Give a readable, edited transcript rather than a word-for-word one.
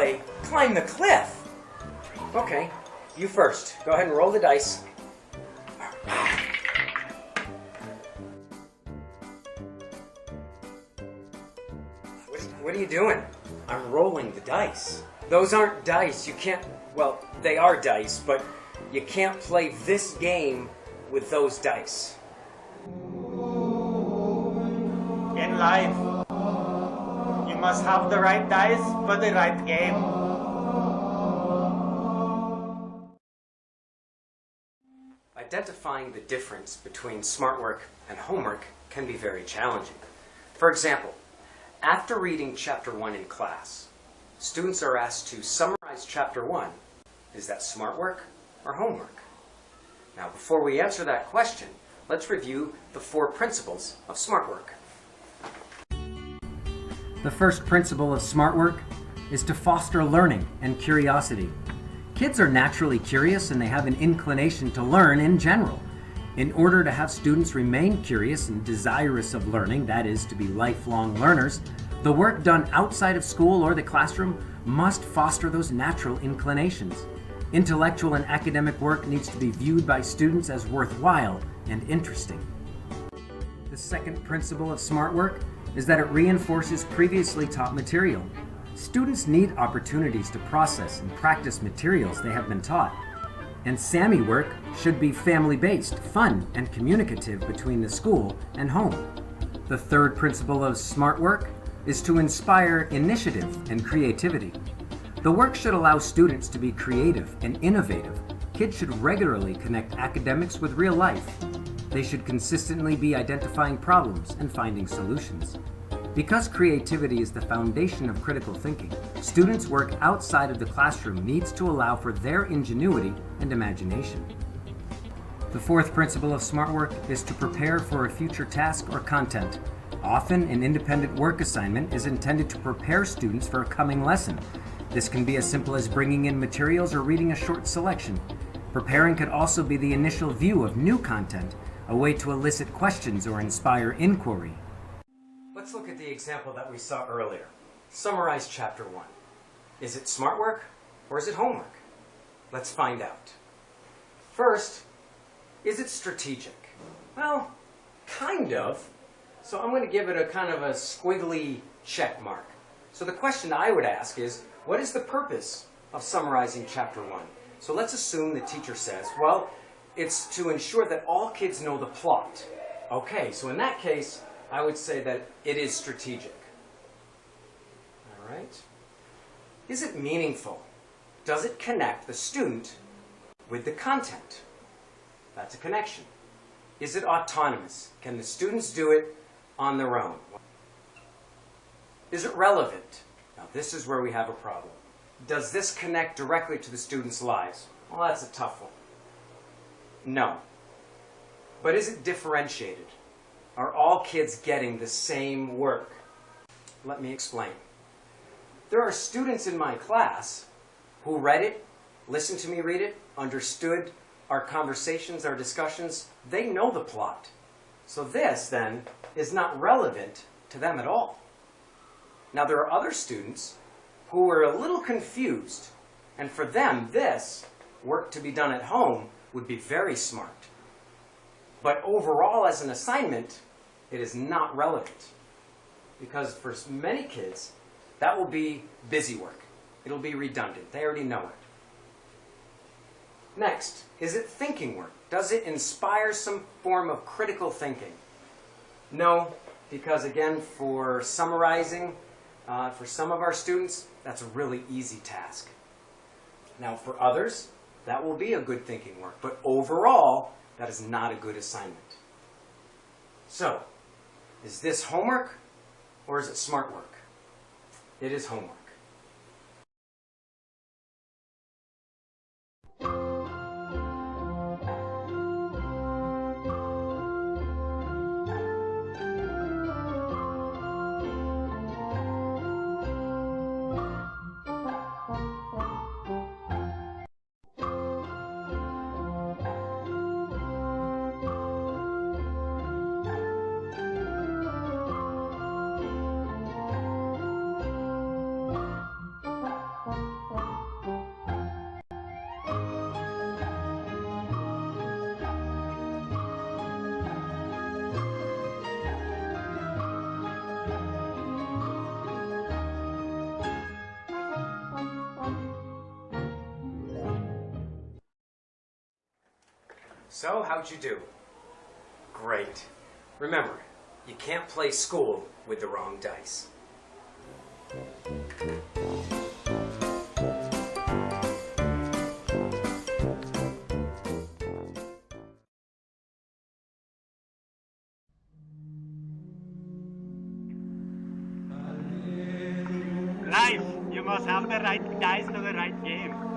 play climb the cliff. Okay, you first. Go ahead and roll the dice. What are you doing? I'm rolling the dice. Those aren't dice. You can't, well, they are dice, but you can't play this game with those dice. In life, you must have the right dice for the right game. Identifying the difference between smart work and homework can be very challenging. For example, after reading Chapter 1 in class, students are asked to summarize Chapter 1. Is that smart work or homework? Now, before we answer that question, let's review the 4 principles of smart work. The first principle of smart work is to foster learning and curiosity. Kids are naturally curious and they have an inclination to learn in general. In order to have students remain curious and desirous of learning, that is, to be lifelong learners, the work done outside of school or the classroom must foster those natural inclinations. Intellectual and academic work needs to be viewed by students as worthwhile and interesting. The second principle of smart work is that it reinforces previously taught material. Students need opportunities to process and practice materials they have been taught. And SAMI work should be family-based, fun, and communicative between the school and home. The third principle of smart work is to inspire initiative and creativity. The work should allow students to be creative and innovative. Kids should regularly connect academics with real life. They should consistently be identifying problems and finding solutions. Because creativity is the foundation of critical thinking, students' work outside of the classroom needs to allow for their ingenuity and imagination. The fourth principle of smart work is to prepare for a future task or content. Often, an independent work assignment is intended to prepare students for a coming lesson. This can be as simple as bringing in materials or reading a short selection. Preparing could also be the initial view of new content, a way to elicit questions or inspire inquiry. Let's look at the example that we saw earlier. Summarize Chapter 1. Is it smart work or is it homework? Let's find out. First, is it strategic? Well, kind of. So I'm going to give it a kind of a squiggly check mark. So the question I would ask is, what is the purpose of summarizing Chapter 1? So let's assume the teacher says, well, it's to ensure that all kids know the plot. Okay, so in that case, I would say that it is strategic. All right. Is it meaningful? Does it connect the student with the content? That's a connection. Is it autonomous? Can the students do it on their own? Is it relevant? Now this is where we have a problem. Does this connect directly to the students' lives? Well, that's a tough one. No. But is it differentiated? Are all kids getting the same work? Let me explain. There are students in my class who read it, listened to me read it, understood our conversations, our discussions. They know the plot. So this, then, is not relevant to them at all. Now, there are other students who are a little confused, and for them, this work to be done at home would be very smart. But overall, as an assignment, it is not relevant. Because for many kids, that will be busy work. It'll be redundant. They already know it. Next, is it thinking work? Does it inspire some form of critical thinking? No, because again, for summarizing, for some of our students, that's a really easy task. Now, for others, that will be a good thinking work. But overall, that is not a good assignment. So, is this homework or is it smart work? It is homework. So, how'd you do? Great. Remember, you can't play school with the wrong dice. Life, you must have the right dice to the right game.